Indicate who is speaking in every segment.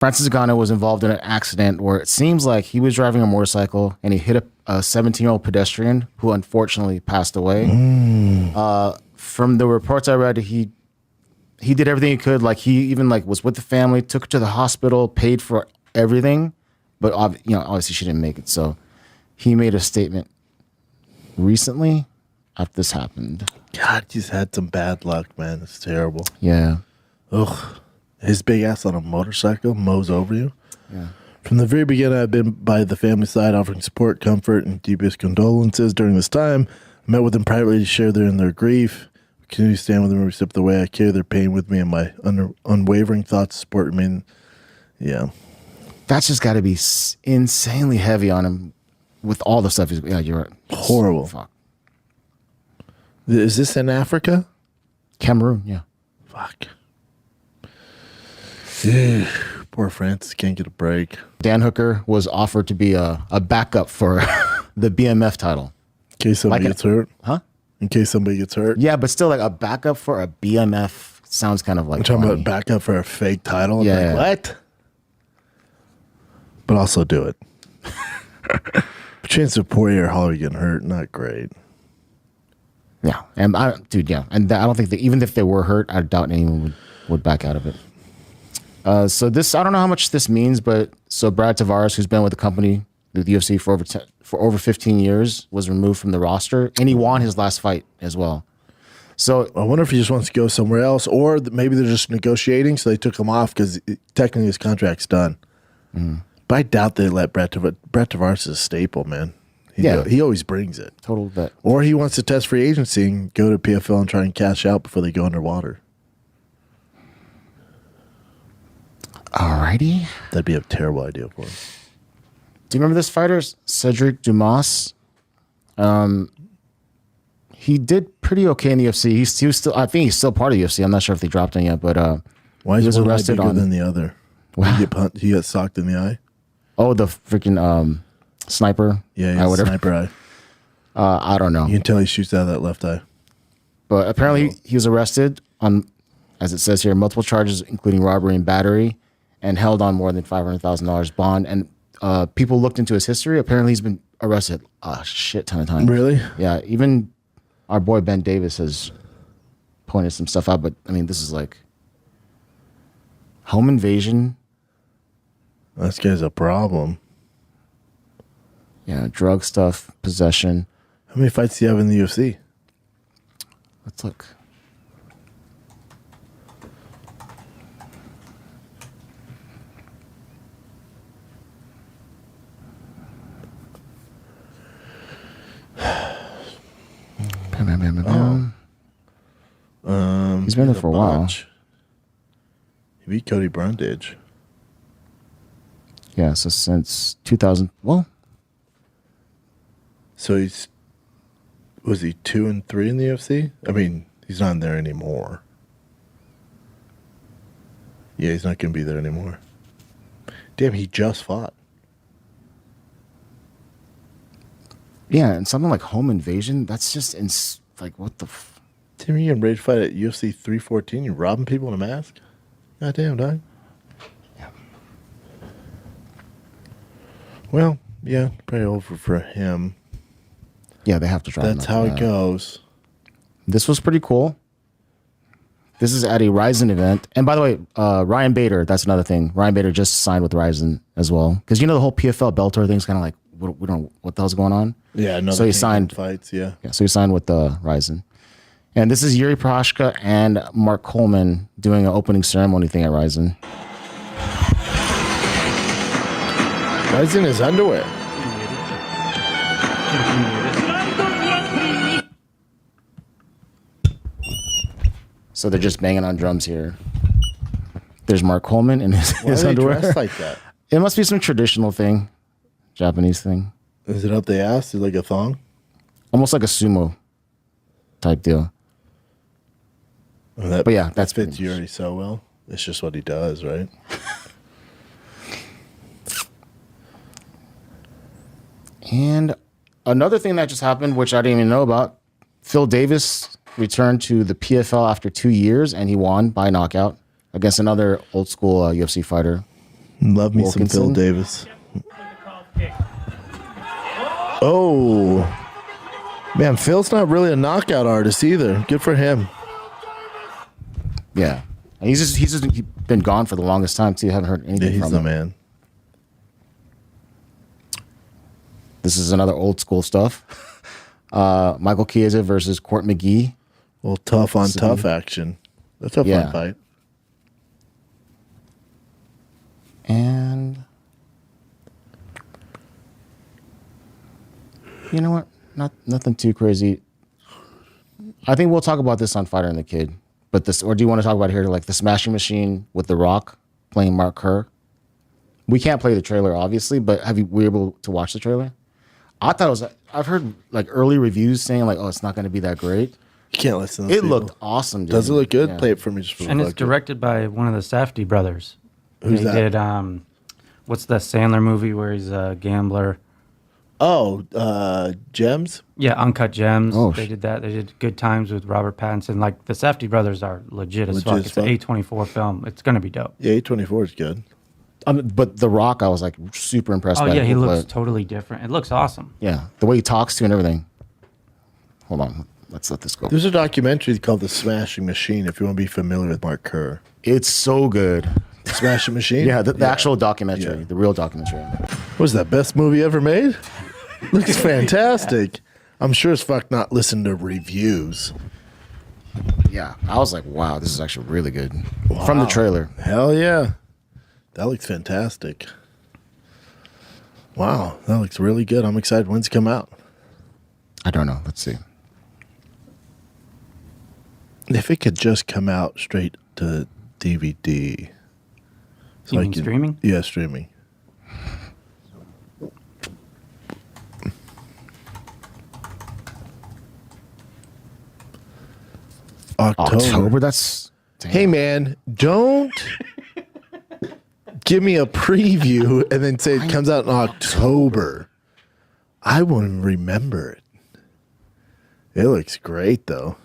Speaker 1: Francis Ngannou was involved in an accident where it seems like he was driving a motorcycle and he hit a 17-year-old pedestrian who unfortunately passed away. From the reports I read, he did everything he could. Like he even was with the family, took her to the hospital, paid for everything, but obviously she didn't make it. So he made a statement recently after this happened.
Speaker 2: God, he's had some bad luck, man. It's terrible.
Speaker 1: Yeah.
Speaker 2: Ugh. His big ass on a motorcycle mows over you.
Speaker 1: Yeah.
Speaker 2: From the very beginning, I've been by the family side, offering support, comfort, and deepest condolences during this time. I met with them privately to share their grief. I continue to stand with them every step of the way. I carry their pain with me, and my unwavering thoughts support remain. Yeah.
Speaker 1: That's just got to be insanely heavy on him with all the stuff he's... Yeah, you're right.
Speaker 2: Horrible.
Speaker 1: Fuck.
Speaker 2: Is this in Africa?
Speaker 1: Cameroon, yeah.
Speaker 2: Fuck. Ew. Poor Francis can't get a break.
Speaker 1: Dan Hooker was offered to be a backup for the BMF title.
Speaker 2: In case somebody gets hurt?
Speaker 1: Huh?
Speaker 2: In case somebody gets hurt?
Speaker 1: Yeah, but still, like a backup for a BMF sounds kind of like...
Speaker 2: I'm talking about backup for a fake title?
Speaker 1: Yeah.
Speaker 2: What? But also do it. Chance of Poirier or Holloway getting hurt, not great.
Speaker 1: Yeah, and I don't think that even if they were hurt, I doubt anyone would back out of it. So this, I don't know how much this means, but so Brad Tavares, who's been with the company, the UFC for over 15 years, was removed from the roster, and he won his last fight as well. So
Speaker 2: I wonder if he just wants to go somewhere else, or maybe they're just negotiating, so they took him off because technically his contract's done. But I doubt they let Brad Tavares is a staple, man. He always brings it.
Speaker 1: Total vet.
Speaker 2: Or he wants to test free agency and go to PFL and try and cash out before they go underwater.
Speaker 1: Alrighty.
Speaker 2: That'd be a terrible idea for him.
Speaker 1: Do you remember this fighter, Cedric Dumas? He did pretty okay in the UFC. He was still, I think he's still part of the UFC. I'm not sure if they dropped him yet, but
Speaker 2: why
Speaker 1: he was
Speaker 2: one
Speaker 1: arrested
Speaker 2: bigger
Speaker 1: on
Speaker 2: than the other? He got socked in the eye.
Speaker 1: Oh, the freaking sniper.
Speaker 2: Yeah,
Speaker 1: whatever.
Speaker 2: Sniper eye.
Speaker 1: I don't know.
Speaker 2: You can tell he shoots out of that left eye.
Speaker 1: But apparently he was arrested on, as it says here, multiple charges, including robbery and battery, and held on more than $500,000 bond. And people looked into his history. Apparently he's been arrested a shit ton of times.
Speaker 2: Really?
Speaker 1: Yeah. Even our boy Ben Davis has pointed some stuff out. But, I mean, this is like home invasion.
Speaker 2: This guy's a problem.
Speaker 1: Yeah, drug stuff, possession.
Speaker 2: How many fights do you have in the UFC?
Speaker 1: Let's look. He's been there for a while.
Speaker 2: He beat Cody Brundage.
Speaker 1: Yeah, so since 2000. Well,
Speaker 2: so was he 2 and 3 in the UFC? I mean, he's not in there anymore. Yeah, he's not going to be there anymore. Damn, he just fought.
Speaker 1: Yeah, and something like home invasion, that's just like, what the
Speaker 2: Damn, you getting ready to fight at UFC 314? You robbing people in a mask? God damn, dog.
Speaker 1: Yeah.
Speaker 2: Well, yeah, probably over for him.
Speaker 1: Yeah, they have to drop him.
Speaker 2: That's how it goes.
Speaker 1: This was pretty cool. This is at a Ryzen event. And by the way, Ryan Bader, that's another thing. Ryan Bader just signed with Ryzen as well. Because the whole PFL Bellator thing's kind of like, we don't know what the hell's going on.
Speaker 2: Yeah, no.
Speaker 1: So he signed
Speaker 2: fights. Yeah.
Speaker 1: So he signed with Ryzen. And this is Yuri Prochazka and Mark Coleman doing an opening ceremony thing at Ryzen.
Speaker 2: Ryzen in his underwear.
Speaker 1: So they're just banging on drums here. There's Mark Coleman in his
Speaker 2: Why are they
Speaker 1: underwear.
Speaker 2: dressed like that?
Speaker 1: It must be some traditional thing, Japanese thing.
Speaker 2: Is it up the ass? Is it like a thong?
Speaker 1: Almost like a sumo type deal.
Speaker 2: Well,
Speaker 1: but yeah, that
Speaker 2: fits Yuri so well. It's just what he does, right?
Speaker 1: And another thing that just happened, which I didn't even know about, Phil Davis returned to the PFL after 2 years, and he won by knockout against another old school UFC fighter.
Speaker 2: Love me some Phil
Speaker 1: Wilkinson.
Speaker 2: Davis. Oh. Man, Phil's not really a knockout artist either. Good for him.
Speaker 1: Yeah. And he's been gone for the longest time, too. Haven't heard anything
Speaker 2: Yeah, he's
Speaker 1: from
Speaker 2: the
Speaker 1: him.
Speaker 2: man.
Speaker 1: This is another old school stuff. Michael Chiesa versus Court McGee.
Speaker 2: Well, tough on tough action. That's a fun fight.
Speaker 1: And you know what? Nothing too crazy. I think we'll talk about this on Fighter and the Kid. But this, or do you want to talk about here, like the Smashing Machine with The Rock playing Mark Kerr? We can't play the trailer, obviously, but were you able to watch the trailer? I thought it was. I've heard like early reviews saying like, "Oh, it's not going to be that great."
Speaker 2: You can't listen to
Speaker 1: It looked awesome, dude.
Speaker 2: Does it look good?
Speaker 1: Yeah.
Speaker 2: Play it for me just for
Speaker 3: And
Speaker 2: the
Speaker 3: it's
Speaker 2: fuck of it.
Speaker 3: directed by one of the Safdie brothers.
Speaker 2: Who's
Speaker 3: they
Speaker 2: that?
Speaker 3: did, what's that Sandler movie where he's a gambler?
Speaker 2: Oh, Gems?
Speaker 3: Yeah, Uncut Gems.
Speaker 1: Oh,
Speaker 3: They did that. They did Good Times with Robert Pattinson. Like, the Safdie brothers are legit as
Speaker 2: Legit
Speaker 3: fuck.
Speaker 2: as
Speaker 3: It's
Speaker 2: fuck.
Speaker 3: an A24 film. It's going to be dope.
Speaker 2: Yeah, A24 is good.
Speaker 1: But The Rock, I was like super impressed.
Speaker 3: Oh,
Speaker 1: by
Speaker 3: yeah,
Speaker 1: it.
Speaker 3: he looks
Speaker 1: But,
Speaker 3: totally different. It looks awesome.
Speaker 1: yeah, the way he talks to and everything. Hold on, let's let this go.
Speaker 2: There's a documentary called The Smashing Machine if you want to be familiar with Mark Kerr.
Speaker 1: It's so good.
Speaker 2: The Smashing Machine?
Speaker 1: Yeah, the actual documentary,
Speaker 2: Yeah.
Speaker 1: the real documentary.
Speaker 2: What was that, best movie ever made? Looks fantastic. I'm sure as fuck not listen to reviews.
Speaker 1: Yeah, I was like, wow, this is actually really good. From the trailer.
Speaker 2: Hell yeah. That looks fantastic. Wow, that looks really good. I'm excited. When's it come out?
Speaker 1: I don't know. Let's see.
Speaker 2: If it could just come out straight to DVD.
Speaker 3: You mean streaming?
Speaker 2: Yeah, streaming.
Speaker 1: October? That's... Damn.
Speaker 2: Hey, man, don't give me a preview and then say it comes out in October. I won't even remember it. It looks great, though.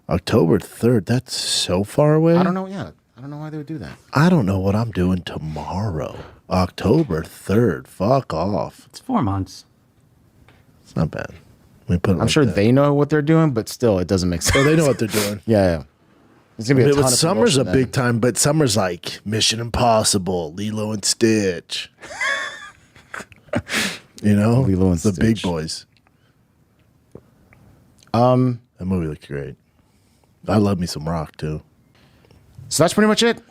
Speaker 2: October 3rd. That's so far away.
Speaker 1: I don't know. Yeah, I don't know why they would do that.
Speaker 2: I don't know what I'm doing tomorrow. October 3rd. Fuck off.
Speaker 3: It's 4 months.
Speaker 2: It's not bad. Let me put it
Speaker 1: I'm sure they know what they're doing, but still, it doesn't make sense.
Speaker 2: Oh, they know what they're doing.
Speaker 1: Yeah. It's gonna be a ton of
Speaker 2: Summer's a
Speaker 1: promotion
Speaker 2: big time, but summer's like Mission Impossible, Lilo and Stitch. You know,
Speaker 1: Lilo and
Speaker 2: the big
Speaker 1: Stitch.
Speaker 2: boys. That movie looks great. I love me some Rock too.
Speaker 1: So that's pretty much it.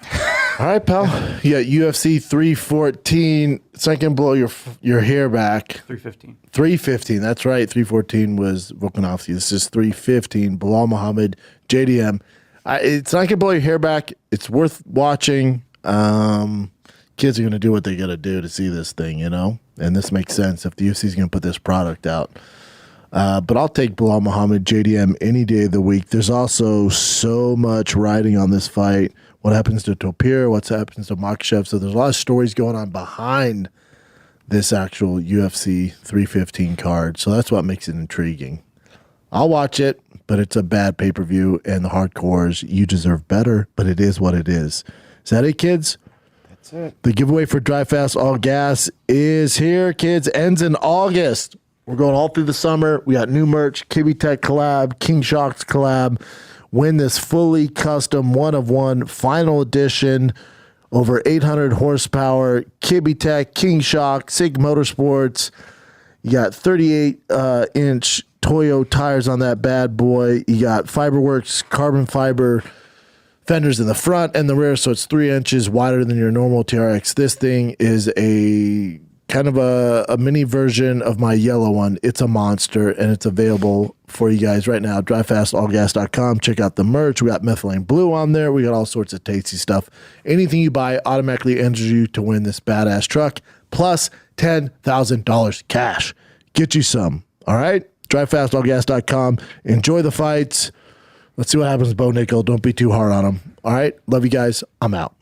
Speaker 2: All right, pal. Yeah, UFC 314. It's not gonna blow your hair back.
Speaker 3: 315.
Speaker 2: 315. That's right. 314 was Volkanovski. This is 315. Bilal Muhammad, JDM. It's not gonna blow your hair back. It's worth watching. Kids are gonna do what they gotta do to see this thing, you know. And this makes sense if the UFC is gonna put this product out. But I'll take Bilal Muhammad, JDM any day of the week. There's also so much riding on this fight. What happens to Topir? What happens to Makhachev? So there's a lot of stories going on behind this actual UFC 315 card. So that's what makes it intriguing. I'll watch it, but it's a bad pay-per-view, and the hardcores, you deserve better, but it is what it is. Is that it, kids?
Speaker 1: That's it.
Speaker 2: The giveaway for Dry Fast All Gas is here, kids. Ends in August. We're going all through the summer. We got new merch, Kibby Tech collab, King Shocks collab. Win this fully custom one-of-one final edition, over 800 horsepower, Kibby Tech, King Shock, Sig Motorsports. You got 38-inch Toyo tires on that bad boy. You got Fiberworks carbon fiber fenders in the front and the rear, so it's 3 inches wider than your normal TRX. This thing is a kind of a mini version of my yellow one. It's a monster, and it's available for you guys right now. DryFastAllGas.com. Check out the merch. We got methylene blue on there. We got all sorts of tasty stuff. Anything you buy automatically enters you to win this badass truck, plus $10,000 cash. Get you some. All right? DryFastAllGas.com. Enjoy the fights. Let's see what happens with Bo Nickel. Don't be too hard on him. All right? Love you guys. I'm out.